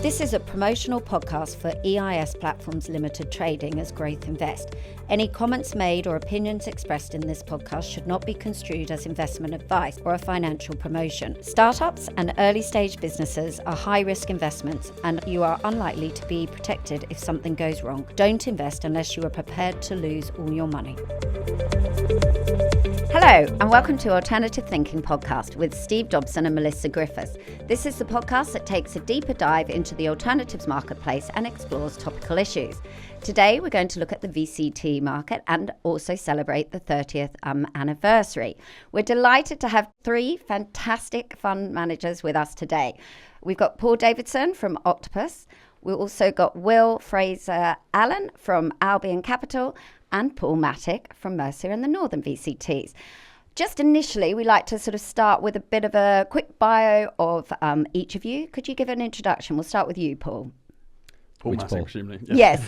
This is a promotional podcast for EIS Platforms Limited Trading as Growth Invest. Any comments made or opinions expressed in this podcast should not be construed as investment advice or a financial promotion. Startups and early stage businesses are high-risk investments and you are unlikely to be protected if something goes wrong. Don't invest unless you are prepared to lose all your money. Hello and welcome to Alternative Thinking Podcast with Steve Dobson and Melissa Griffiths. This is the podcast that takes a deeper dive into the alternatives marketplace and explores topical issues. Today we're going to look at the VCT market and also celebrate the 30th anniversary. We're delighted to have three fantastic fund managers with us today. We've got Paul Davidson from Octopus. We've also got Fraser-Allen from Albion Capital and Paul Mattick from Mercia and the Northern VCTs. Just initially, we like to sort of start with a bit of a quick bio of each of you. Could you give an introduction? We'll start with you, Paul. Paul Mattick, presumably. Yes.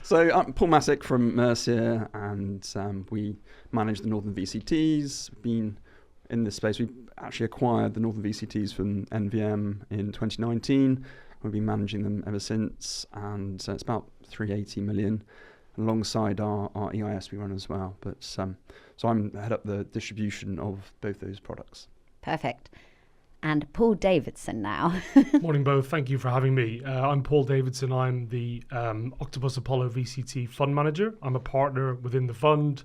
So I'm Paul Mattick from Mercia, and we manage the Northern VCTs. We've been in this space. We actually acquired the Northern VCTs from NVM in 2019. We've been managing them ever since, and it's about 380 million. Alongside our EIS we run as well. But so I'm head up the distribution of both those products. Perfect. And Paul Davidson now. Morning both, thank you for having me. I'm Paul Davidson, I'm the Octopus Apollo VCT fund manager. I'm a partner within the fund.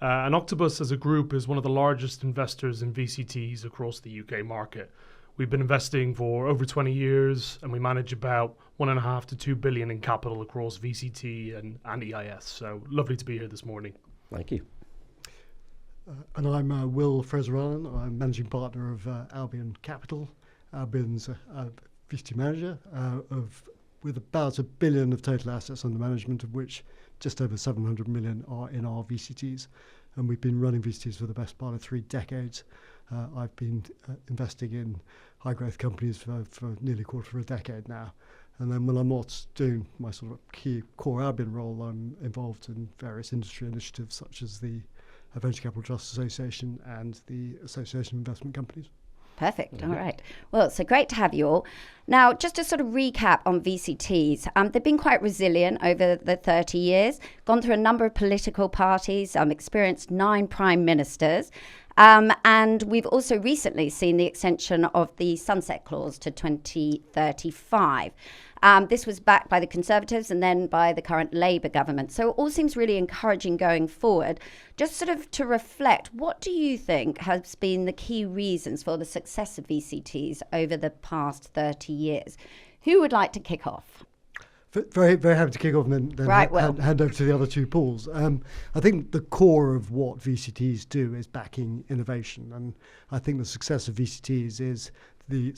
And Octopus as a group is one of the largest investors in VCTs across the UK market. We've been investing for over 20 years and we manage about 1.5 to 2 billion in capital across VCT and EIS. So lovely to be here this morning. Thank you. And I'm Will Fraser-Allen. I'm managing partner of Albion Capital. Albion's a VCT manager with about $1 billion of total assets under management, of which just over 700 million are in our VCTs. And we've been running VCTs for the best part of 3 decades. I've been investing in high growth companies for nearly a quarter of a decade now. And then when I'm not doing my sort of key core Albion role, I'm involved in various industry initiatives such as the Venture Capital Trust Association and the Association of Investment Companies. Perfect. All right. Well, so great to have you all. Now, just to sort of recap on VCTs, they've been quite resilient over the 30 years, gone through a number of political parties, experienced 9 prime ministers. And we've also recently seen the extension of the sunset clause to 2035. This was backed by the Conservatives and then by the current Labour government. So it all seems really encouraging going forward. Just sort of to reflect, what do you think has been the key reasons for the success of VCTs over the past 30 years? Who would like to kick off? Very, very happy to kick off and then hand over to the other two Pauls. I think the core of what VCTs do is backing innovation, and I think the success of VCTs is the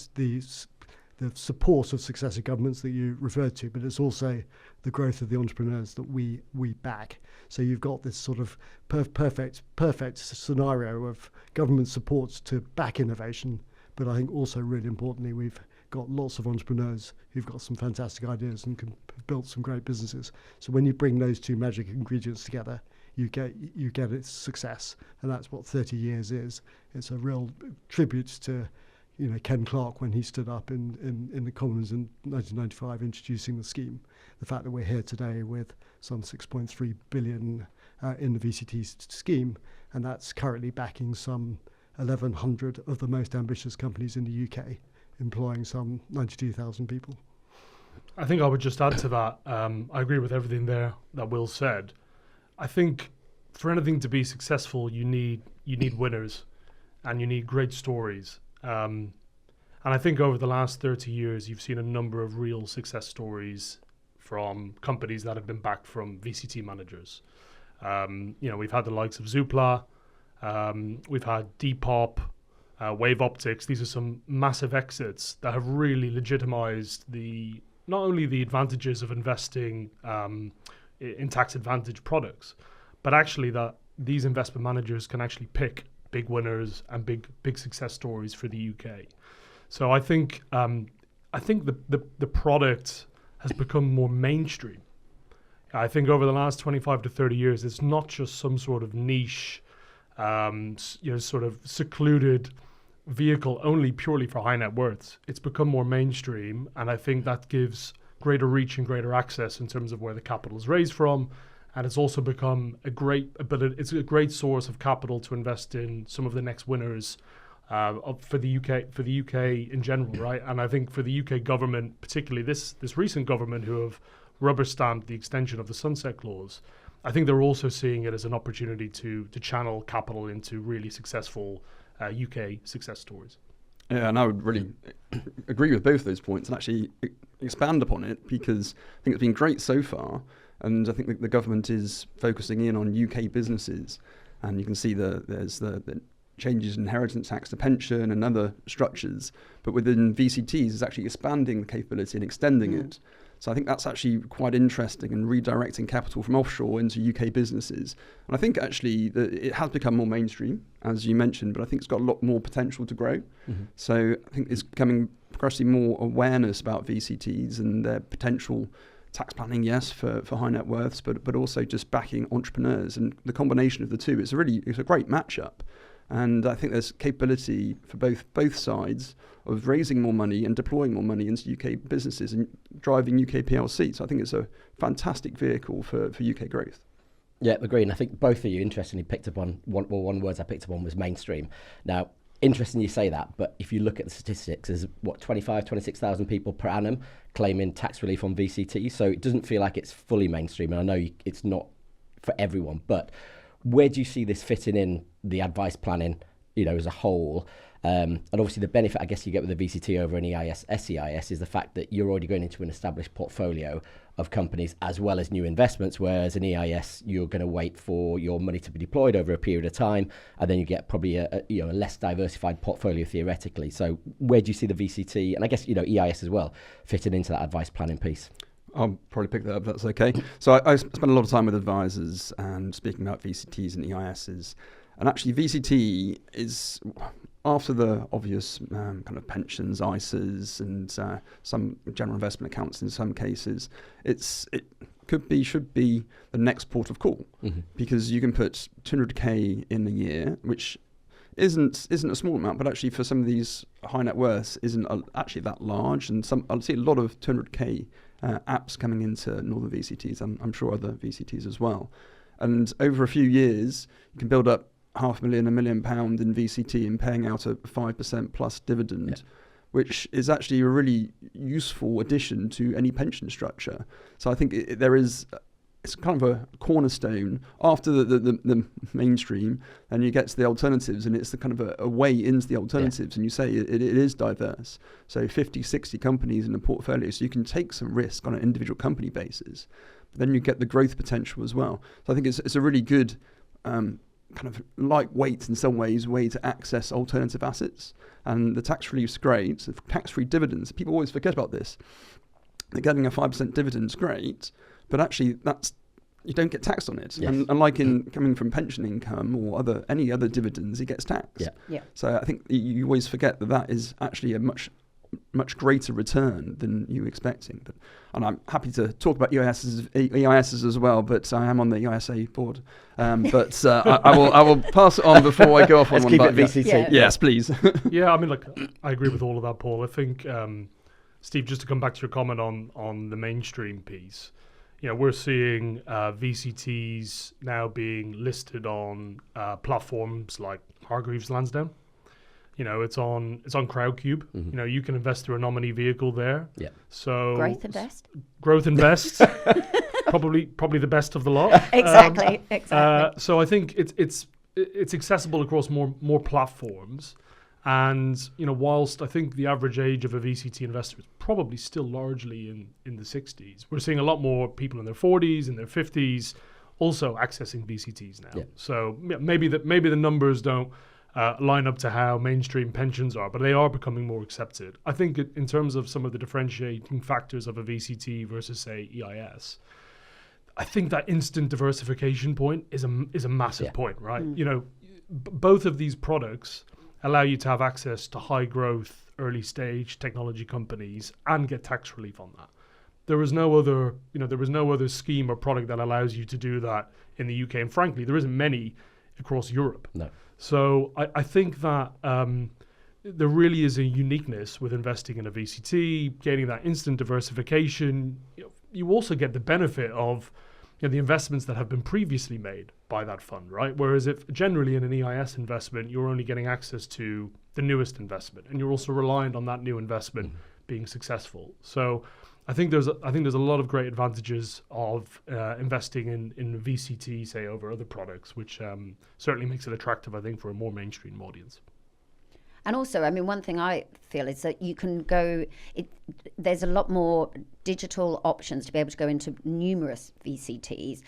support of successive governments that you referred to, but it's also the growth of the entrepreneurs that we back. So you've got this sort of perfect scenario of government supports to back innovation, but I think also really importantly we've got lots of entrepreneurs who've got some fantastic ideas and can build some great businesses. So when you bring those two magic ingredients together, you get its success, and that's what 30 years is. It's a real tribute to Ken Clarke when he stood up in the Commons in 1995 introducing the scheme. The fact that we're here today with some 6.3 billion in the VCT scheme, and that's currently backing some 1,100 of the most ambitious companies in the UK, employing some 92,000 people. I think I would just add to that. I agree with everything there that Will said. I think for anything to be successful, you need winners and you need great stories. And I think over the last 30 years, you've seen a number of real success stories from companies that have been backed from VCT managers. We've had the likes of Zoopla, we've had Depop, Wave Optics. These are some massive exits that have really legitimized not only the advantages of investing in tax advantage products, but actually that these investment managers can actually pick big winners and big success stories for the UK. So I think the product has become more mainstream. I think over the last 25 to 30 years, it's not just some sort of niche, sort of secluded vehicle only purely for high net worths. It's become more mainstream, and I think that gives greater reach and greater access in terms of where the capital is raised from. And it's also become a great ability. It's a great source of capital to invest in some of the next winners for the UK in general, right? And I think for the UK government, particularly this recent government who have rubber stamped the extension of the sunset clause, I think they're also seeing it as an opportunity to channel capital into really successful UK success stories. Yeah, and I would really agree with both those points and actually expand upon it, because I think it's been great so far. And I think that the government is focusing in on UK businesses, and you can see there's the changes in inheritance tax to pension and other structures. But within VCTs, it's actually expanding the capability and extending it. So I think that's actually quite interesting, and redirecting capital from offshore into UK businesses. And I think actually that it has become more mainstream, as you mentioned, but I think it's got a lot more potential to grow. So I think it's becoming progressively more awareness about VCTs and their potential tax planning, yes, for high net worths, but also just backing entrepreneurs, and the combination of the two. It's a great matchup. And I think there's capability for both sides of raising more money and deploying more money into UK businesses and driving UK PLC. So I think it's a fantastic vehicle for UK growth. Yeah, agree. And I think both of you interestingly picked up on one words I picked up on was mainstream. Now, interesting you say that, but if you look at the statistics, there's 26,000 people per annum claiming tax relief on VCT. So it doesn't feel like it's fully mainstream. And I know it's not for everyone, but where do you see this fitting in the advice planning, as a whole? And obviously the benefit I guess you get with the VCT over an SEIS is the fact that you're already going into an established portfolio of companies as well as new investments, whereas an EIS, you're going to wait for your money to be deployed over a period of time, and then you get probably a less diversified portfolio theoretically. So where do you see the VCT, and I guess, EIS as well, fitting into that advice planning piece? I'll probably pick that up, that's okay. So I spend a lot of time with advisors and speaking about VCTs and EISs. And actually VCT is, after the obvious kind of pensions, ISAs, and some general investment accounts in some cases, it should be the next port of call, because you can put 200k in a year, which isn't a small amount, but actually for some of these high net worths isn't actually that large. And I'll see a lot of 200k apps coming into Northern VCTs, and I'm sure other VCTs as well. And over a few years, you can build up £500,000, £1 million in VCT and paying out a 5% plus dividend, which is actually a really useful addition to any pension structure. So I think it's kind of a cornerstone after the mainstream, and you get to the alternatives, and it's the kind of a way into the alternatives, and you say it is diverse. So 50, 60 companies in a portfolio, so you can take some risk on an individual company basis, but then you get the growth potential as well. So I think it's a really good kind of lightweight in some ways way to access alternative assets, and the tax relief's great. So tax-free dividends, people always forget about this. They're getting a 5% dividend is great, but actually you don't get taxed on it. Yes. And unlike coming from pension income or any other dividends, it gets taxed. Yeah. So I think you always forget that is actually a much greater return than you were expecting. And I'm happy to talk about EISs as well, but I am on the EISA board. But I will pass it on before I go off on one. Let's keep it VCT. Yeah. Yes, please. Yeah, I mean, look, I agree with all of that, Paul. I think, Steve, just to come back to your comment on the mainstream piece, we're seeing VCTs now being listed on platforms like Hargreaves Lansdown. It's on Crowdcube. You can invest through a nominee vehicle there. Yeah. So Growth Invest, probably the best of the lot. Exactly. So I think it's accessible across more platforms. And whilst I think the average age of a VCT investor is probably still largely in the 60s, we're seeing a lot more people in their 40s, in their 50s, also accessing VCTs now. Yeah. So maybe the numbers don't line up to how mainstream pensions are, but they are becoming more accepted. I think in terms of some of the differentiating factors of a VCT versus, say, EIS, I think that instant diversification point is a massive point, right? Both of these products allow you to have access to high growth, early stage technology companies and get tax relief on that. There is no other scheme or product that allows you to do that in the UK, and frankly, there isn't many across Europe. No. So I think that there really is a uniqueness with investing in a VCT, gaining that instant diversification. You also get the benefit of the investments that have been previously made by that fund, right? Whereas if generally in an EIS investment, you're only getting access to the newest investment, and you're also reliant on that new investment being successful. So I think there's a lot of great advantages of investing in VCT, say, over other products, which certainly makes it attractive, I think, for a more mainstream audience. And also, I mean, one thing I feel is that you can there's a lot more digital options to be able to go into numerous VCTs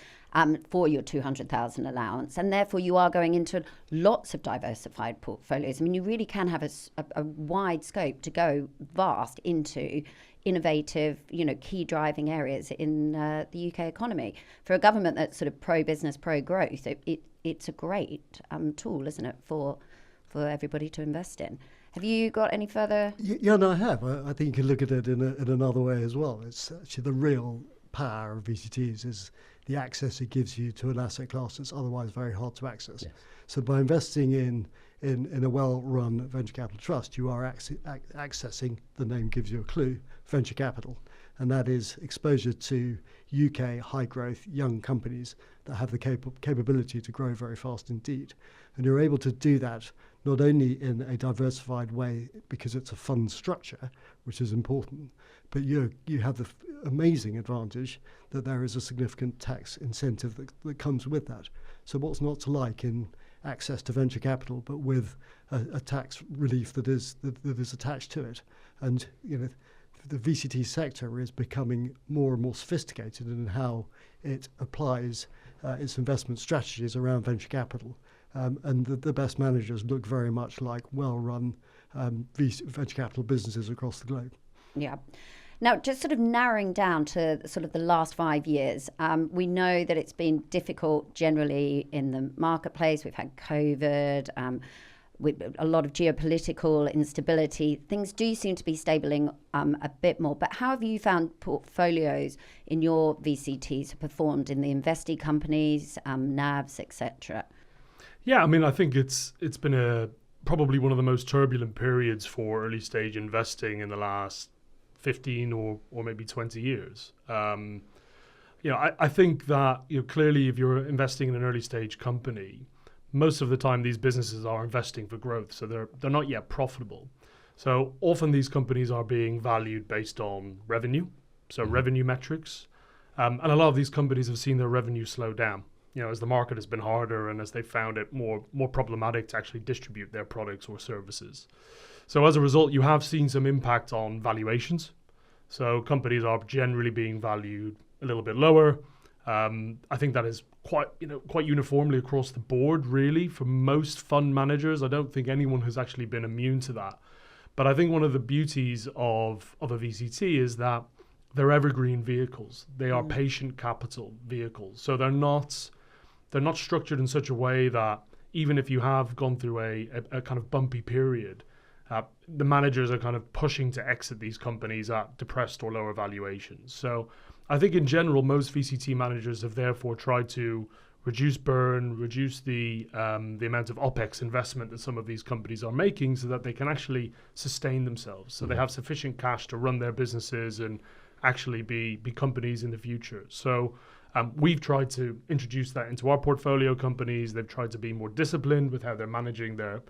for your 200,000 allowance. And therefore, you are going into lots of diversified portfolios. I mean, you really can have a wide scope to go vast into innovative, key driving areas in the UK economy. For a government that's sort of pro-business, pro-growth, it's a great tool, isn't it, for everybody to invest in. Have you got any further? Yeah, no, I have. I think you can look at it in another way as well. It's actually the real power of VCTs is the access it gives you to an asset class that's otherwise very hard to access. Yes. So by investing in a well-run venture capital trust, you are accessing, the name gives you a clue, venture capital. And that is exposure to UK high-growth young companies that have the capability to grow very fast indeed. And you're able to do that not only in a diversified way because it's a fund structure, which is important, but you have the amazing advantage that there is a significant tax incentive that comes with that. So what's not to like in access to venture capital, but with a tax relief that is attached to it? And the VCT sector is becoming more and more sophisticated in how it applies its investment strategies around venture capital. And the best managers look very much like well-run venture capital businesses across the globe. Yeah. Now, just sort of narrowing down to sort of the last 5 years, we know that it's been difficult generally in the marketplace. We've had COVID, with a lot of geopolitical instability. Things do seem to be stabling a bit more. But how have you found portfolios in your VCTs have performed in the investee companies, NAVs, etc.? Yeah, I mean, I think it's been probably one of the most turbulent periods for early stage investing in the last 15 or maybe 20 years. I think that clearly if you're investing in an early stage company, most of the time these businesses are investing for growth, so they're not yet profitable. So often these companies are being valued based on revenue, so revenue metrics, and a lot of these companies have seen their revenue slow down. As the market has been harder and as they found it more problematic to actually distribute their products or services. So as a result, you have seen some impact on valuations. So companies are generally being valued a little bit lower. I think that is quite uniformly across the board, really, for most fund managers. I don't think anyone has actually been immune to that. But I think one of the beauties of a VCT is that they're evergreen vehicles. They are patient capital vehicles. So they're not structured in such a way that even if you have gone through a kind of bumpy period, the managers are kind of pushing to exit these companies at depressed or lower valuations. So I think in general, most VCT managers have therefore tried to reduce burn, reduce the amount of OPEX investment that some of these companies are making so that they can actually sustain themselves. So they have sufficient cash to run their businesses and actually be companies in the future. So we've tried to introduce that into our portfolio companies. They've tried to be more disciplined with how they're managing the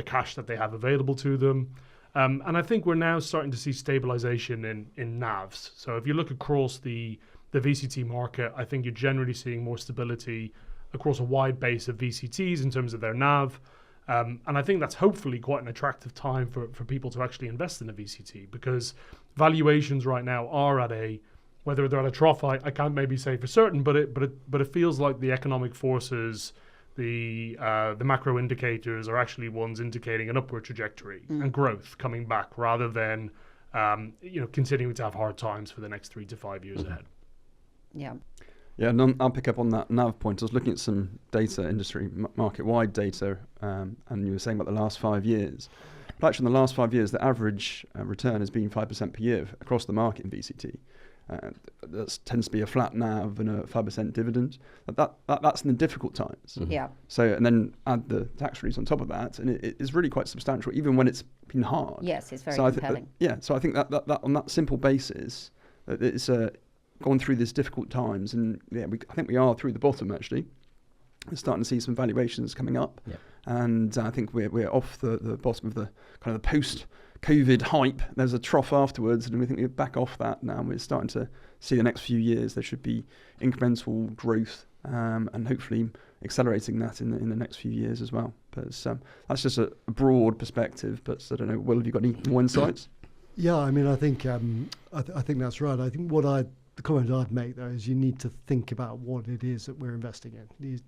cash that they have available to them. And I think we're now starting to see stabilization in NAVs. So if you look across the VCT market, I think you're generally seeing more stability across a wide base of VCTs in terms of their NAV. And I think that's hopefully quite an attractive time for people to actually invest in a VCT, because valuations right now are at whether they're at a trough, I can't maybe say for certain, but it feels like the economic forces, the macro indicators are actually ones indicating an upward trajectory and growth coming back, rather than continuing to have hard times for the next 3 to 5 years ahead. Yeah. Yeah, and I'll pick up on that NAV point. I was looking at some data, industry market-wide data, and you were saying about the last 5 years. But actually, in the last 5 years, the average return has been 5% per year across the market in VCT. that tends to be a flat NAV and a 5% dividend. That's in the difficult times. Yeah. So, and then add the tax relief on top of that, and it is really quite substantial, even when it's been hard. Yes, it's very so compelling. So I think that on that simple basis, it's gone through these difficult times, and I think we are through the bottom actually. We're starting to see some valuations coming up, and I think we're off the bottom of the kind of the post-COVID hype. There's a trough afterwards, and we think we're back off that now. We're starting to see the next few years there should be incremental growth, and hopefully accelerating that in the next few years as well. But that's just a broad perspective. But I don't know, Will, have you got any more insights? Yeah, I mean, I think I think that's right. I think the comment I'd make though is you need to think about what it is that we're investing in.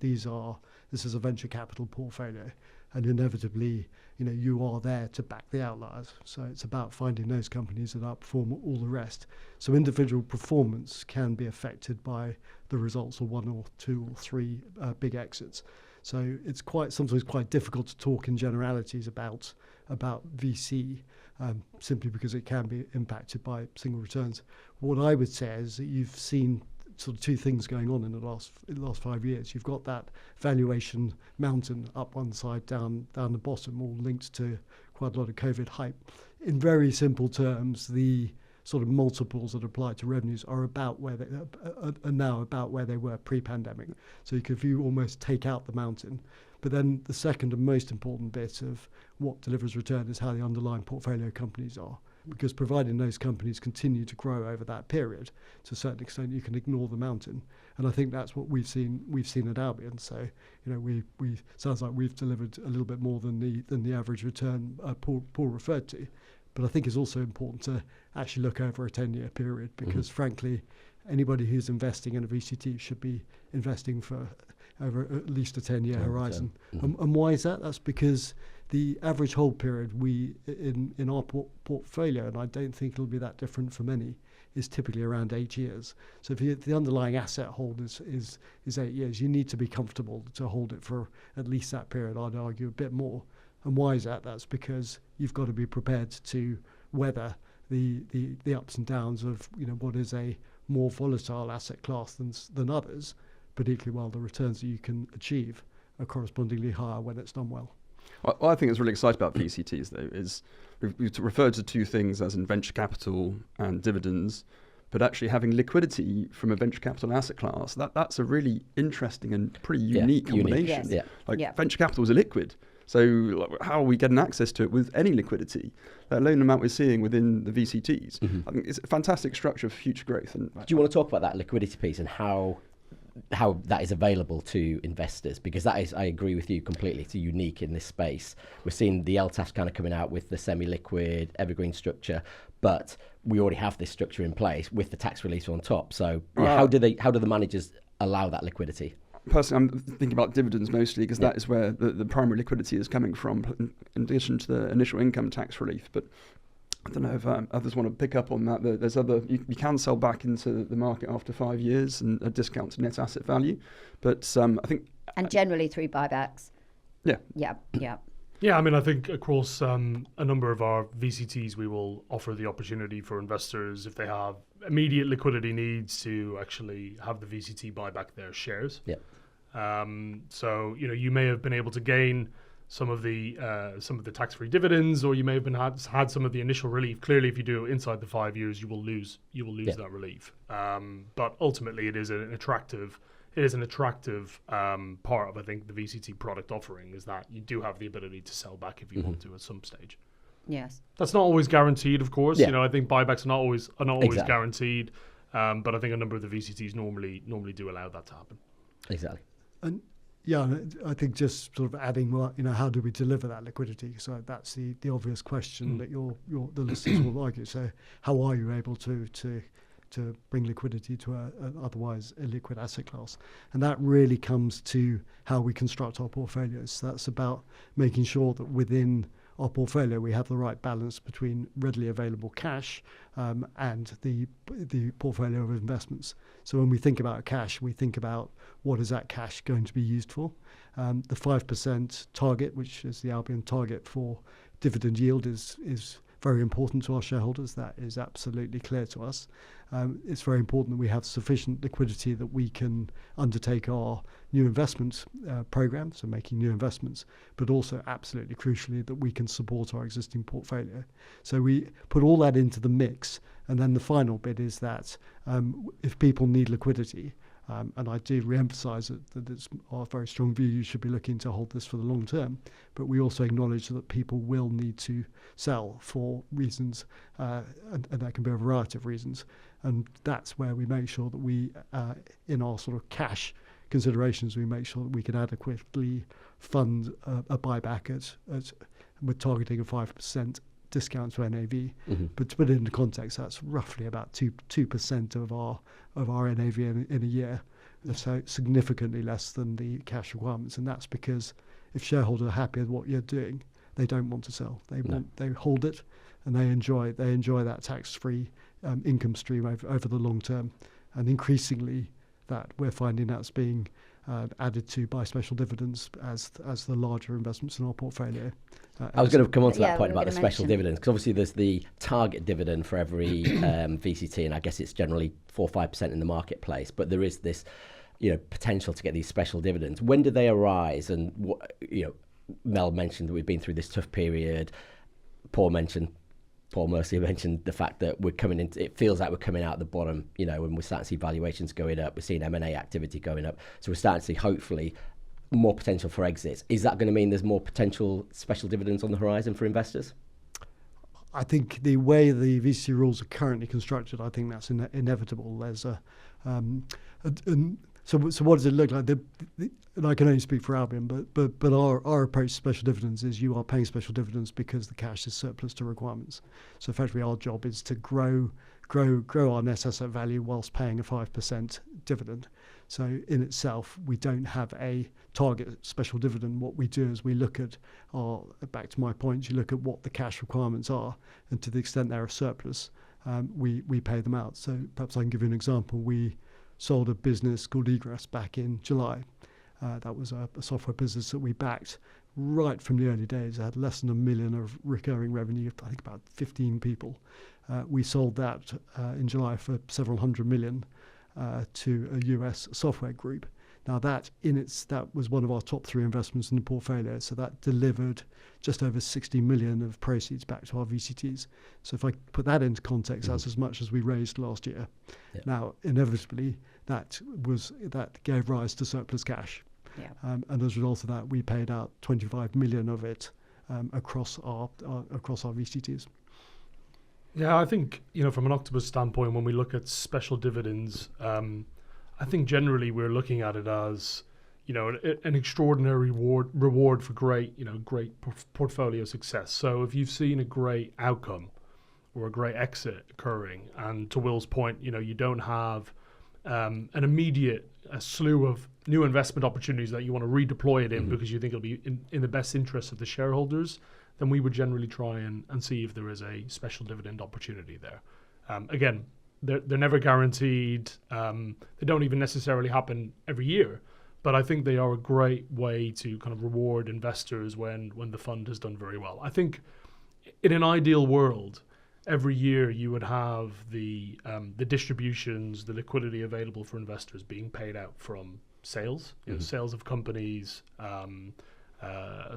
This is a venture capital portfolio, and inevitably, you are there to back the outliers. So it's about finding those companies that outperform all the rest. So individual performance can be affected by the results of one or two or three big exits. So it's sometimes quite difficult to talk in generalities about VC, simply because it can be impacted by single returns. What I would say is that you've seen sort of two things going on in the last 5 years. You've got that valuation mountain up one side, down the bottom, all linked to quite a lot of COVID hype. In very simple terms, the sort of multiples that apply to revenues are about where they are now about where they were pre-pandemic. So if you almost take out the mountain. But then the second and most important bit of what delivers return is how the underlying portfolio companies are. Because providing those companies continue to grow over that period, to a certain extent, you can ignore the mountain. And I think that's what we've seen at Albion. So, we sounds like we've delivered a little bit more than the average return Paul referred to. But I think it's also important to actually look over a 10-year period, because frankly, anybody who's investing in a VCT should be investing for over at least a 10-year horizon. And why is that? That's because the average hold period in our portfolio, and I don't think it'll be that different for many, is typically around 8 years. So if the underlying asset hold is 8 years, you need to be comfortable to hold it for at least that period. I'd argue a bit more. And why is that? That's because you've got to be prepared to weather the ups and downs of what is a more volatile asset class than others, but equally well the returns that you can achieve are correspondingly higher when it's done well. What I think is really exciting about VCTs, though, is we've referred to two things as in venture capital and dividends, but actually having liquidity from a venture capital asset class, that's a really interesting and pretty unique combination. Yes. Venture capital is illiquid. So how are we getting access to it with any liquidity, let alone the amount we're seeing within the VCTs? I think it's a fantastic structure for future growth. And do you want to talk about that liquidity piece and how that is available to investors? Because that is, I agree with you completely, it's unique in this space. We're seeing the LTAFs kind of coming out with the semi-liquid evergreen structure, but we already have this structure in place with the tax relief on top. So how do the managers allow that liquidity? Personally, I'm thinking about dividends mostly, because that is where the primary liquidity is coming from, in addition to the initial income tax relief. But I don't know if others want to pick up on that. There's you can sell back into the market after 5 years and a discount to net asset value. But I think... And generally through buybacks. Yeah. Yeah, I mean, I think across a number of our VCTs, we will offer the opportunity for investors, if they have immediate liquidity needs, to actually have the VCT buy back their shares. Yeah. So you may have been able to gain some of the tax-free dividends, or you may have had some of the initial relief. Clearly, if you do inside the 5 years, you will lose that relief. But ultimately, it is an attractive part of, I think, the VCT product offering, is that you do have the ability to sell back if you want to at some stage. Yes. That's not always guaranteed, of course. Yeah. I think buybacks are not always Exactly. guaranteed. But I think a number of the VCTs normally do allow that to happen. Exactly. And I think just sort of adding, how do we deliver that liquidity? So that's the obvious question that the listeners will argue. So how are you able to bring liquidity to an otherwise illiquid asset class? And that really comes to how we construct our portfolios. So that's about making sure that within our portfolio we have the right balance between readily available cash and the portfolio of investments. So when we think about cash, we think about what is that cash going to be used for. The 5% target, which is the Albion target for dividend yield, is very important to our shareholders. That is absolutely clear to us. It's very important that we have sufficient liquidity that we can undertake our new investment program, so making new investments, but also absolutely crucially that we can support our existing portfolio. So we put all that into the mix, and then the final bit is that if people need liquidity, and I do re-emphasise that it's our very strong view you should be looking to hold this for the long term, but we also acknowledge that people will need to sell for reasons, and that can be a variety of reasons. And that's where we make sure that we, in our sort of cash considerations, we make sure that we can adequately fund a buyback we're targeting a 5% discount to NAV. Mm-hmm. But to put it into context, that's roughly about 2% of our NAV in a year. So significantly less than the cash requirements, and that's because if shareholders are happy with what you're doing, they don't want to sell. They hold it, and they enjoy that tax-free income stream over the long term. And increasingly, that we're finding that's being added to by special dividends as the larger investments in our portfolio. I was going to come on to that point about the special dividends, because obviously there's the target dividend for every VCT, and I guess it's generally 4 or 5% in the marketplace. But there is this, potential to get these special dividends. When do they arise? And Mel mentioned that we've been through this tough period. Paul Mercia mentioned the fact that we're coming into, it feels like we're coming out at the bottom, when we're starting to see valuations going up, we're seeing M&A activity going up. So we're starting to see, hopefully, more potential for exits. Is that going to mean there's more potential special dividends on the horizon for investors? I think the way the VCT rules are currently constructed, I think that's inevitable. There's so what does it look like? And I can only speak for Albion, but our approach to special dividends is you are paying special dividends because the cash is surplus to requirements. So effectively, our job is to grow our net asset value whilst paying a 5% dividend. So in itself, we don't have a target special dividend. What we do is we look at back to my point, you look at what the cash requirements are, and to the extent they're a surplus, we pay them out. So perhaps I can give you an example. We sold a business called Egress back in July. That was a software business that we backed right from the early days. It had less than $1 million of recurring revenue, I think about 15 people. We sold that in July for several $100 million to a US software group. Now that was one of our top 3 investments in the portfolio. So that delivered just over 60 million of proceeds back to our VCTs. So if I put that into context, that's as much as we raised last year. Yeah. Now, inevitably, that gave rise to surplus cash. Yeah. And as a result of that, we paid out 25 million of it across our VCTs. Yeah, I think, from an Octopus standpoint, when we look at special dividends, I think generally we're looking at it as, an extraordinary reward for great portfolio success. So if you've seen a great outcome or a great exit occurring, and to Will's point, you don't have an immediate slew of new investment opportunities that you want to redeploy it in because you think it'll be in the best interest of the shareholders, then we would generally try and see if there is a special dividend opportunity there. Again, they're never guaranteed. They don't even necessarily happen every year, but I think they are a great way to kind of reward investors when the fund has done very well. I think in an ideal world, every year you would have the distributions, the liquidity available for investors being paid out from sales, sales of companies,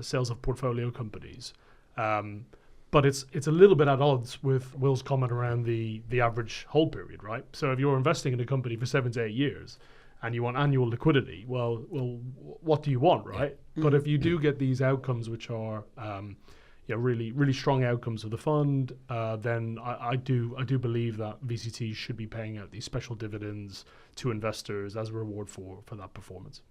sales of portfolio companies. But it's a little bit at odds with Will's comment around the average hold period, right? So if you're investing in a company for 7 to 8 years and you want annual liquidity, well, what do you want, right? Mm-hmm. But if you do get these outcomes, which are really, really strong outcomes of the fund, then I do believe that VCTs should be paying out these special dividends to investors as a reward for that performance.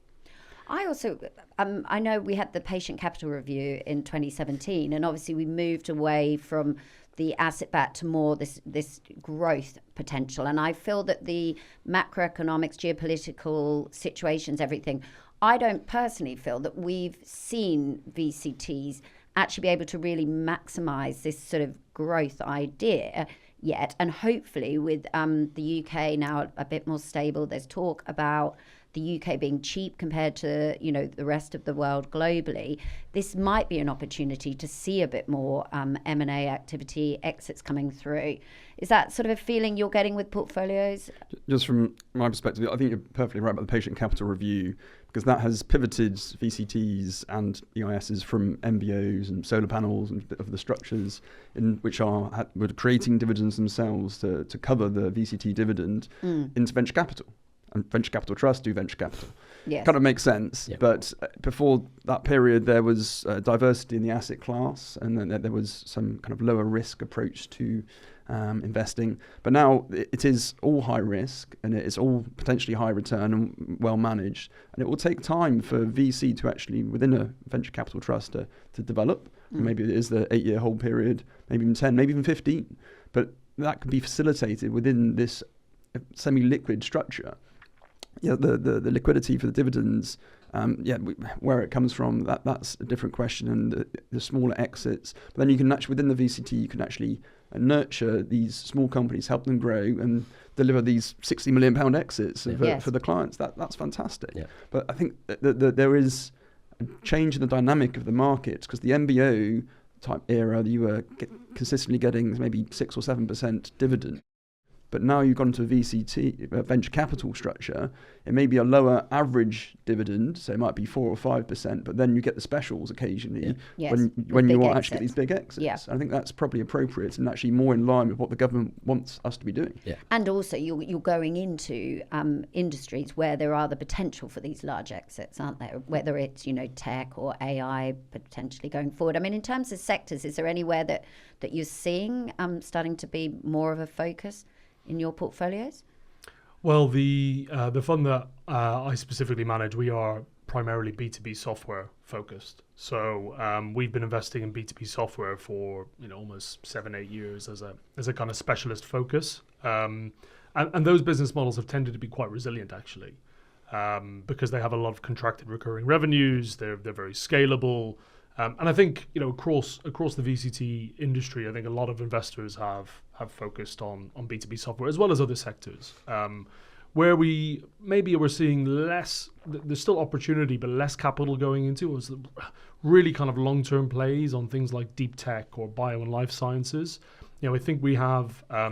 I also, I know we had the patient capital review in 2017, and obviously we moved away from the asset back to more this growth potential. And I feel that the macroeconomics, geopolitical situations, everything, I don't personally feel that we've seen VCTs actually be able to really maximize this sort of growth idea yet. And hopefully with the UK now a bit more stable, there's talk about the UK being cheap compared to, the rest of the world globally, this might be an opportunity to see a bit more M&A activity, exits coming through. Is that sort of a feeling you're getting with portfolios? Just from my perspective, I think you're perfectly right about the patient capital review, because that has pivoted VCTs and EISs from MBOs and solar panels and of the structures in which were creating dividends themselves to cover the VCT dividend into venture capital. And venture capital trusts do venture capital. Yes. Kind of makes sense. Yep. But before that period, there was diversity in the asset class, and then there was some kind of lower risk approach to investing. But now it is all high risk, and it's all potentially high return and well managed. And it will take time for VC to actually, within a venture capital trust, to develop. Maybe it is the 8-year hold period, maybe even 10, maybe even 15. But that can be facilitated within this semi-liquid structure. Yeah, the liquidity for the dividends, where it comes from, that's a different question, and the smaller exits. But then you can actually, within the VCT, you can actually nurture these small companies, help them grow, and deliver these £60 million exits for the clients. That's fantastic. Yeah. But I think that there is a change in the dynamic of the market, because the MBO type era, you were consistently getting maybe 6 or 7% dividend. But now you've gone to a VCT, venture capital structure, it may be a lower average dividend, so it might be 4 or 5%, but then you get the specials occasionally when you want actually get these big exits. Yeah. I think that's probably appropriate and actually more in line with what the government wants us to be doing. Yeah. And also you're going into industries where there are the potential for these large exits, aren't there? Whether it's, tech or AI potentially going forward. I mean, in terms of sectors, is there anywhere that you're seeing starting to be more of a focus in your portfolios? Well, the fund that I specifically manage, we are primarily B2B software focused. So we've been investing in B2B software for almost 7-8 years as a kind of specialist focus. And those business models have tended to be quite resilient, actually, because they have a lot of contracted recurring revenues. They're very scalable. And I think across the VCT industry, I think a lot of investors have focused on B2B software as well as other sectors, where we're seeing less. There's still opportunity, but less capital going into was really kind of long-term plays on things like deep tech or bio and life sciences. I think we have a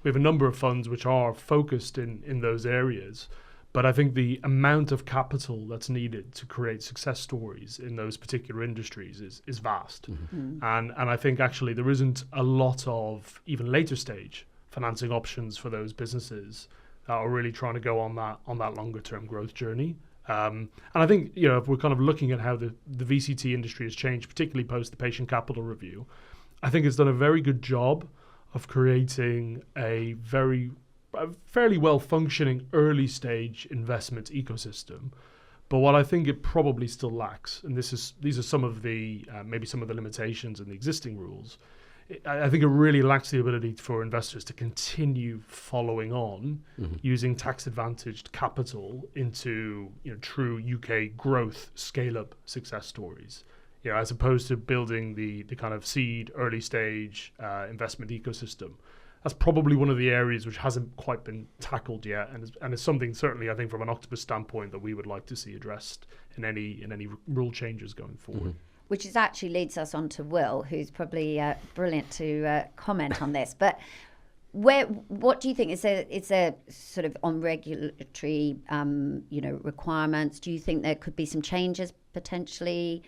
number of funds which are focused in those areas. But I think the amount of capital that's needed to create success stories in those particular industries is vast. Mm-hmm. And I think actually there isn't a lot of even later stage financing options for those businesses that are really trying to go on that longer term growth journey. And I think, if we're kind of looking at how the VCT industry has changed, particularly post the patient capital review, I think it's done a very good job of creating a fairly well-functioning early-stage investment ecosystem. But what I think it probably still lacks, and these are some of the maybe some of the limitations in the existing rules, I think it really lacks the ability for investors to continue following on using tax-advantaged capital into true UK growth scale-up success stories. As opposed to building the kind of seed early-stage investment ecosystem. That's probably one of the areas which hasn't quite been tackled yet, and it's something certainly I think from an Octopus standpoint that we would like to see addressed in any rule changes going forward. Which actually leads us on to Will, who's probably brilliant to comment on this. But what do you think is there sort of on regulatory requirements? Do you think there could be some changes potentially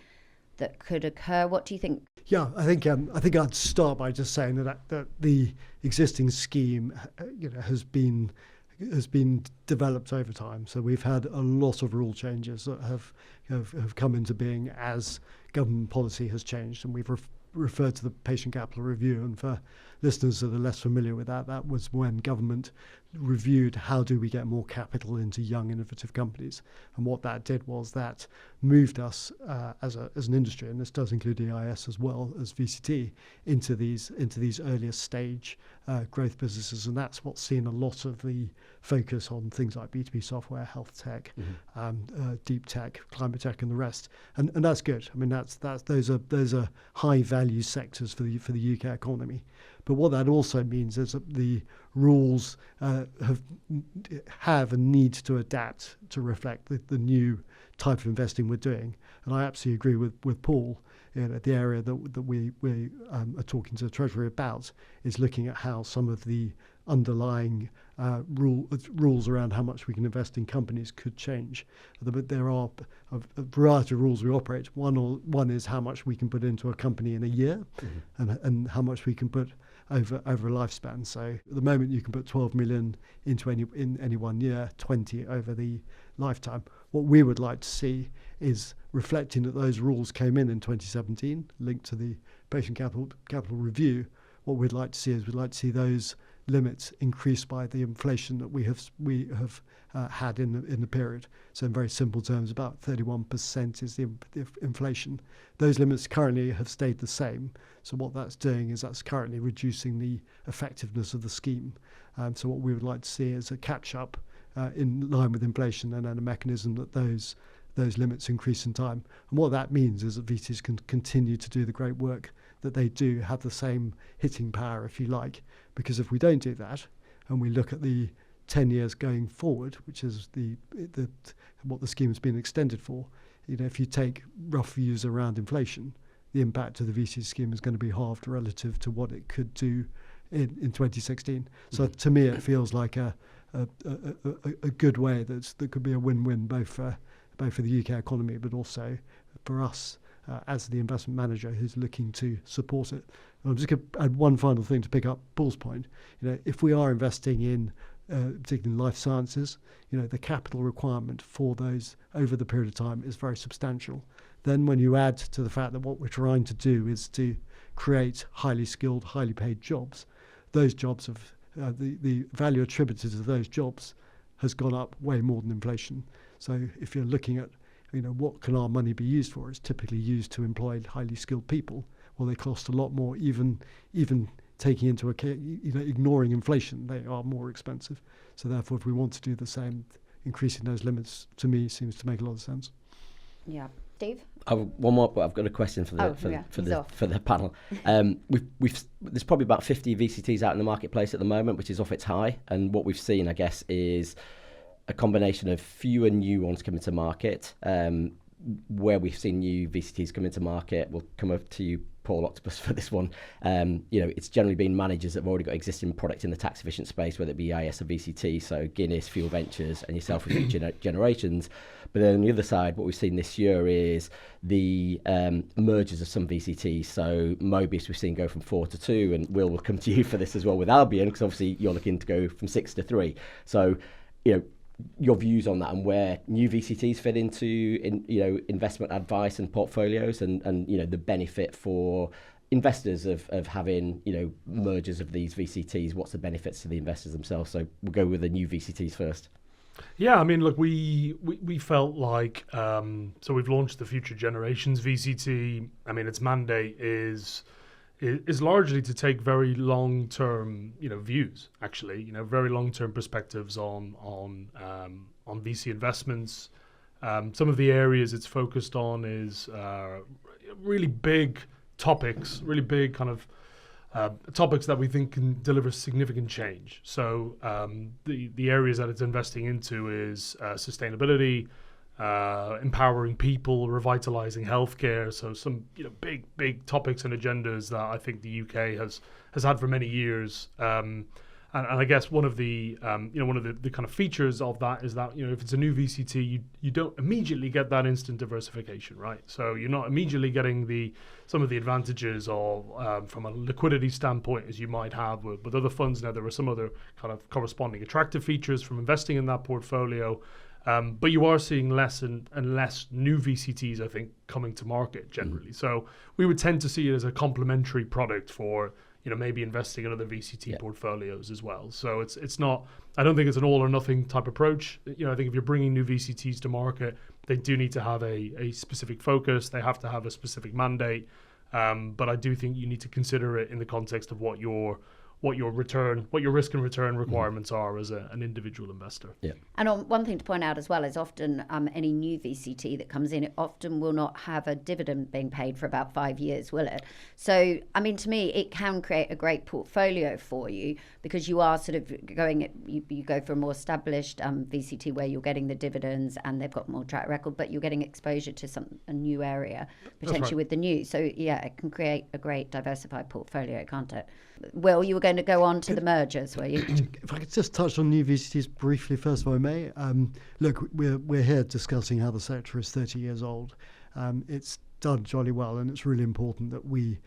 that could occur? What do you think? Yeah, I think I'd start by just saying that the existing scheme, has been developed over time. So we've had a lot of rule changes that have come into being as government policy has changed, and we've referred to the patient capital review. And for listeners that are less familiar with that was when government reviewed how do we get more capital into young innovative companies, and what that did was that moved us as an industry, and this does include EIS as well as VCT, into these earlier stage growth businesses. And that's what's seen a lot of the focus on things like B2B software, health tech, deep tech, climate tech, and the rest. And that's good. I mean, those are high value sectors for the UK economy. But what that also means is that the rules have and need to adapt to reflect the new type of investing we're doing. And I absolutely agree with Paul. The area that we are talking to the Treasury about is looking at how some of the underlying rules around how much we can invest in companies could change. But there are a variety of rules we operate. One is how much we can put into a company in a year, and how much we can put over a lifespan. So at the moment you can put 12 million into in any 1 year, 20 over the lifetime. What we would like to see is, reflecting that those rules came in 2017, linked to the patient capital review, what we'd like to see is those limits increased by the inflation that we have had in the period. So in very simple terms, about 31% is the inflation. Those limits currently have stayed the same. So what that's doing is that's currently reducing the effectiveness of the scheme. So what we would like to see is a catch-up in line with inflation, and then a mechanism that those limits increase in time. And what that means is that VCs can continue to do the great work that they do, have the same hitting power, if you like. Because if we don't do that, and we look at the 10 years going forward, which is what the scheme has been extended for, if you take rough views around inflation, the impact of the VC scheme is going to be halved relative to what it could do in 2016. So to me, it feels like a good way that could be a win-win both for the UK economy, but also for us as the investment manager who's looking to support it. And I'm just going to add one final thing to pick up Paul's point. If we are investing in particularly in life sciences, the capital requirement for those over the period of time is very substantial. Then when you add to the fact that what we're trying to do is to create highly skilled, highly paid jobs, those jobs have the value attributed to those jobs has gone up way more than inflation. So if you're looking at what can our money be used for, it's typically used to employ highly skilled people. Well, they cost a lot more, even taking into account, ignoring inflation, they are more expensive. So therefore, if we want to do the same, increasing those limits, to me, seems to make a lot of sense. Yeah. Steve? One more, but I've got a question for the panel. There's probably about 50 VCTs out in the marketplace at the moment, which is off its high. And what we've seen, I guess, is a combination of fewer new ones coming to market. Where we've seen new VCTs come into market, we'll come over to you, Paul Octopus, for this one. It's generally been managers that have already got existing product in the tax efficient space, whether it be IS or VCT, so Guinness, Fuel Ventures, and yourself with Generations. But then on the other side, what we've seen this year is the mergers of some VCTs. So Mobius we've seen go from 4 to 2, and we'll come to you for this as well with Albion, because obviously you're looking to go from 6 to 3. So, your views on that and where new VCTs fit into investment advice and portfolios, and the benefit for investors of having mergers of these VCTs. What's the benefits to the investors themselves? So we'll go with the new VCTs first. Yeah, I mean, look, we felt like so we've launched the Future Generations VCT. I mean, its mandate is largely to take very long-term, views. Actually, very long-term perspectives on VC investments. Some of the areas it's focused on is really big topics, really big kind of topics that we think can deliver significant change. So the areas that it's investing into is sustainability, empowering people, revitalizing healthcare. So some big topics and agendas that I think the UK has had for many years. And I guess one of the kind of features of that is that if it's a new VCT, you don't immediately get that instant diversification, right? So you're not immediately getting some of the advantages of from a liquidity standpoint as you might have with other funds. Now there are some other kind of corresponding attractive features from investing in that portfolio, but you are seeing less and less new VCTs, I think, coming to market generally. So we would tend to see it as a complementary product for maybe investing in other VCT portfolios as well. So it's not, I don't think it's an all or nothing type approach. I think if you're bringing new VCTs to market, they do need to have a specific focus. They have to have a specific mandate. But I do think you need to consider it in the context of what your what your risk and return requirements are as an individual investor. Yeah. And one thing to point out as well is often any new VCT that comes in, it often will not have a dividend being paid for about 5 years, will it? So, I mean, to me, it can create a great portfolio for you because you are sort of you go for a more established VCT where you're getting the dividends and they've got more track record, but you're getting exposure to a new area, potentially with the new. So, yeah, it can create a great diversified portfolio, can't it? Will, you were going to go on to the mergers, were you? If I could just touch on new VCTs briefly first, if I may. Look, we're here discussing how the sector is 30 years old. It's done jolly well, and it's really important that we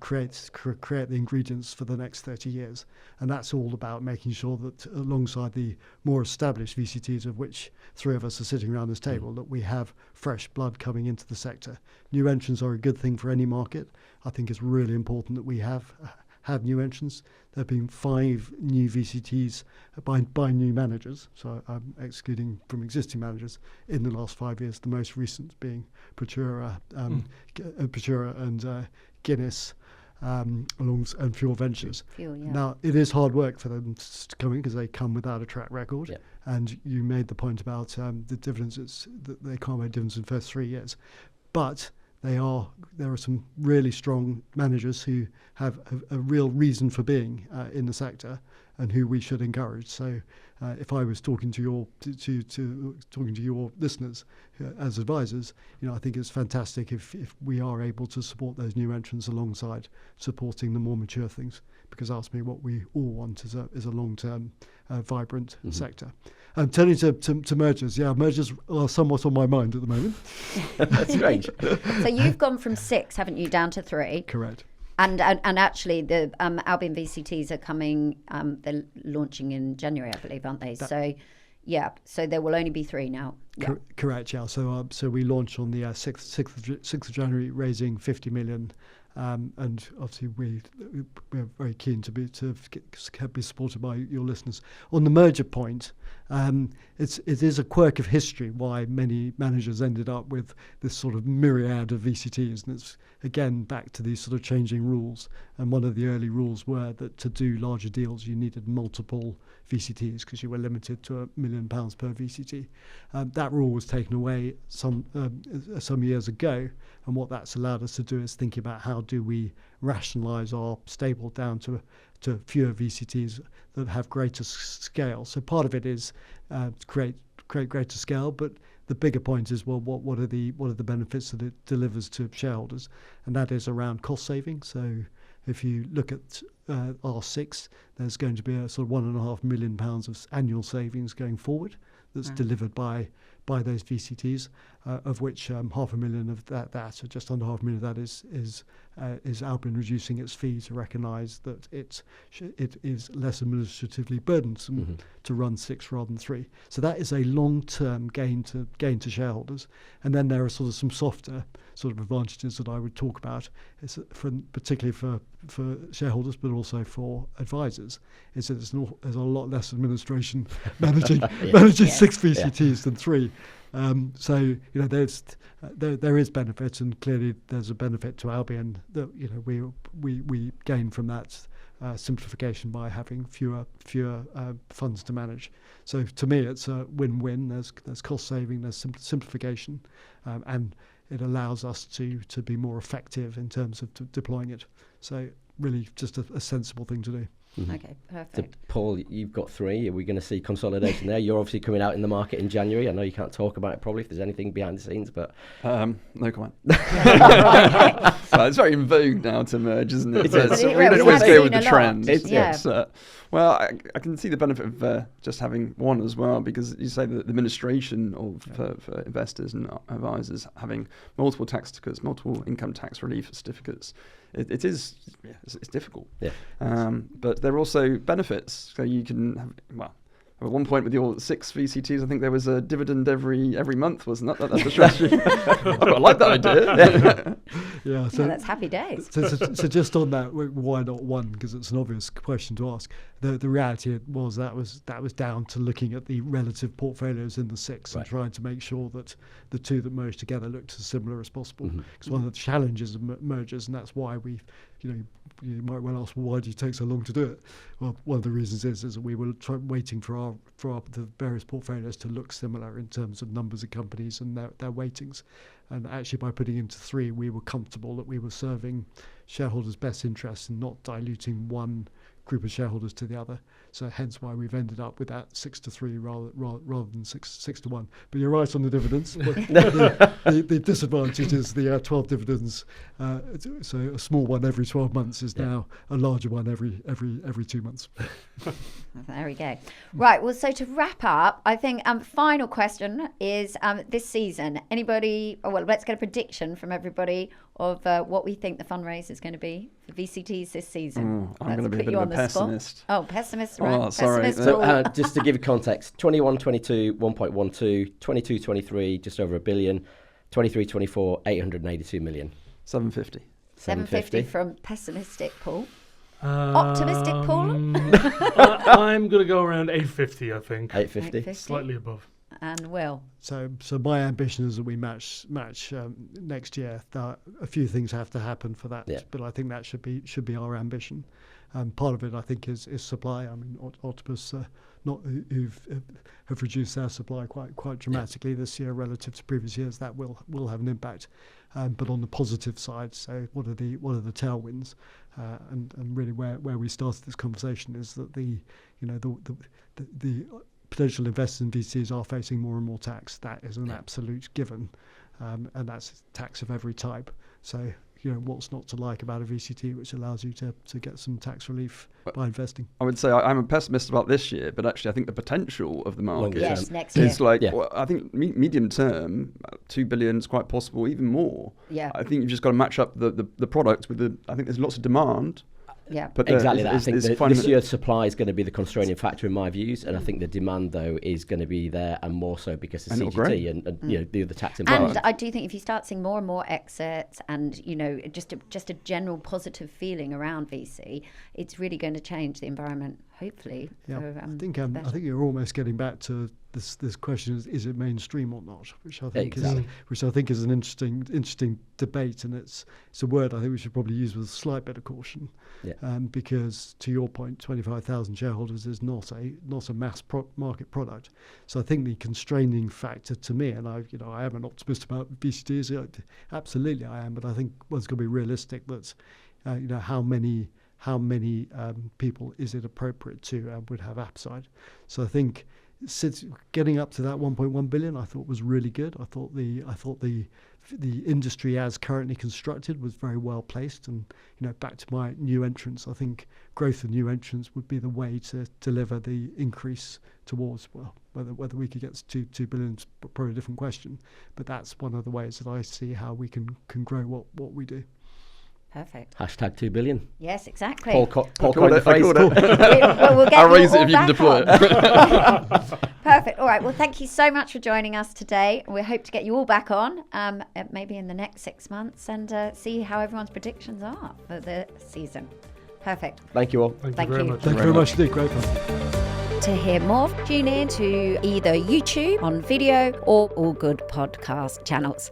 create the ingredients for the next 30 years. And that's all about making sure that alongside the more established VCTs, of which 3 of us are sitting around this table, that we have fresh blood coming into the sector. New entrants are a good thing for any market. I think it's really important that we have new entrants. There have been 5 new VCTs by new managers, so I'm excluding from existing managers, in the last 5 years, the most recent being Procura and Guinness and Fuel Ventures. Now, it is hard work for them to come in because they come without a track record. Yep. And you made the point about the dividends, that they can't make dividends in the first 3 years. But there are some really strong managers who have a real reason for being in the sector, and who we should encourage. So, if I was talking to your listeners as advisors, I think it's fantastic if we are able to support those new entrants alongside supporting the more mature things. Because ultimately, what we all want is a long-term, vibrant sector. Turning to mergers, mergers are somewhat on my mind at the moment. That's strange. So you've gone from 6, haven't you, down to 3? Correct. And actually, the Albion VCTs are coming. They're launching in January, I believe, aren't they? So there will only be 3 now. Yeah. Correct. Yeah. So we launched on the 6th of January, raising 50 million. And obviously we're very keen to be supported by your listeners. On the merger point, it is a quirk of history why many managers ended up with this sort of myriad of VCTs, and it's again back to these sort of changing rules. And one of the early rules were that to do larger deals you needed multiple VCTs because you were limited to £1 million per VCT. That rule was taken away some years ago, and what that's allowed us to do is think about how do we rationalise our stable down to fewer VCTs that have greater scale. So part of it is create greater scale, but the bigger point is, well, what are the benefits that it delivers to shareholders, and that is around cost saving. So if you look at R6, there's going to be a sort of £1.5 million of annual savings going forward that's delivered by those VCTs, of which £500,000 of that, or just under £500,000 of that is Albion reducing its fee to recognise that it is less administratively burdensome to run 6 rather than 3. So that is a long-term gain to shareholders. And then there are sort of some softer sort of advantages that I would talk about, particularly for shareholders, but also for advisors. Is that there's a lot less administration managing 6 VCTs than 3. So there is benefit, and clearly there's a benefit to Albion that we gain from that simplification by having fewer funds to manage. So to me, it's a win-win. There's cost saving, there's simplification, and it allows us to be more effective in terms of deploying it. So really, just a sensible thing to do. Okay, perfect. So Paul, you've got 3. Are we going to see consolidation there? You're obviously coming out in the market in January. I know you can't talk about it probably if there's anything behind the scenes, but no comment. So it's very in vogue now to merge, isn't it? So we don't always go with the trend. Yes. Well, I can see the benefit of just having one as well, because you say that the administration for investors and advisors having multiple tax certificates, multiple income tax relief certificates, it's difficult. Yeah. But there are also benefits. So you can have, at one point with your 6 VCTs, I think there was a dividend every month, wasn't that? That's the strategy. I like that idea. So that's happy days. So just on that, why not 1? Because it's an obvious question to ask. The reality was that was down to looking at the relative portfolios in the 6 and trying to make sure that the 2 that merged together looked as similar as possible. Because one of the challenges of mergers, and that's why we you might well ask, well, why do you take so long to do it? Well, one of the reasons is that we were waiting for the various portfolios to look similar in terms of numbers of companies and their weightings. And actually, by putting into 3, we were comfortable that we were serving shareholders' best interests and not diluting one group of shareholders to the other. So hence why we've ended up with that 6-3 rather than 6-1. But you're right on the dividends. the disadvantage is the 12 dividends. So a small one every 12 months is now a larger one every 2 months. There we go. Right. Well, so to wrap up, I think final question is this season. Anybody? Well, let's get a prediction from everybody of what we think the fundraise is going to be for VCTs this season. I'm going to be a bit of a pessimist. Oh, pessimist, right? Oh, sorry. So just to give you context, 21-22, 1.12, 22-23, just over $1 billion, 23-24, 882 million. 750. 750 from pessimistic Paul. Optimistic Paul? I'm going to go around 850, I think. 850. Slightly above. And Will. So my ambition is that we match next year. A few things have to happen for that, but I think that should be our ambition. Part of it, I think, is supply. I mean, Octopus have reduced their supply quite dramatically this year relative to previous years. That will have an impact. But on the positive side, so what are the tailwinds? And really where we started this conversation is that the potential investors in VCs are facing more and more tax. That is an absolute given, and that's tax of every type. So, what's not to like about a VCT which allows you to get some tax relief by investing? I would say I'm a pessimist about this year, but actually I think the potential of the market next year. is well, I think medium term, 2 billion is quite possible, even more. Yeah. I think you've just got to match up the product with I think there's lots of demand. Yeah, but exactly that. I think this year's supply is going to be the constraining factor in my views, and I think the demand though is going to be there, and more so because of CGT and the other tax environment. And I do think if you start seeing more and more exits, and just a general positive feeling around VC, it's really going to change the environment. Hopefully, I think you're almost getting back to this question: is it mainstream or not? Which I think is an interesting debate, and it's a word I think we should probably use with a slight bit of caution. Because to your point, 25,000 shareholders is not a mass market product. So I think the constraining factor to me, and I am an optimist about VCTs, absolutely I am, but I think one's got to be realistic that how many people is it appropriate to would have appetite. So I think since getting up to that 1.1 billion, I thought was really good. I thought the industry as currently constructed was very well placed, and back to my new entrants, I think growth of new entrants would be the way to deliver the increase towards, well, whether we could get to 2 billion is probably a different question, but that's one of the ways that I see how we can grow what we do. Perfect. Hashtag 2 billion. Yes, exactly. Paul coined the phrase. We'll get I'll raise it if you can deploy it. Perfect. All right. Well, thank you so much for joining us today. We hope to get you all back on, maybe in the next 6 months, and see how everyone's predictions are for the season. Perfect. Thank you all. Thank you very much. Thank you very much indeed. Great fun. To hear more, tune in to either YouTube on video or all good podcast channels.